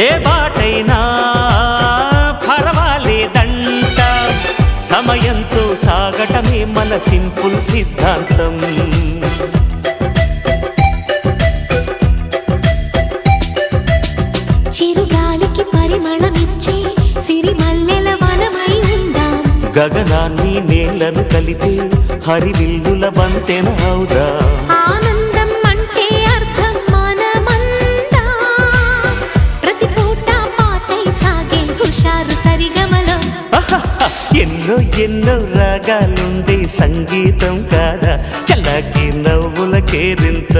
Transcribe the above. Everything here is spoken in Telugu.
ఏ బాటైనా పర్వాలేదంట, సమయంతో సాగటమే మన సింపుల్ సిద్ధాంతం. చిరుగాలికి పరిమళమిచ్చే సిరిమల్లెల వనమై ఉందాం, గగనాన్ని నేలను కలిపే హరివిల్లుల బంతెన అవుదా. ఆనందం అంటే అర్థం మనమందా, ప్రతి పూట పాటై సాగే హుషారు సరిగమలో. ఎన్నో ఎన్నో రాగాలుండే సంగీతం కాదా, చల్లకి నవ్వుల కేరింత.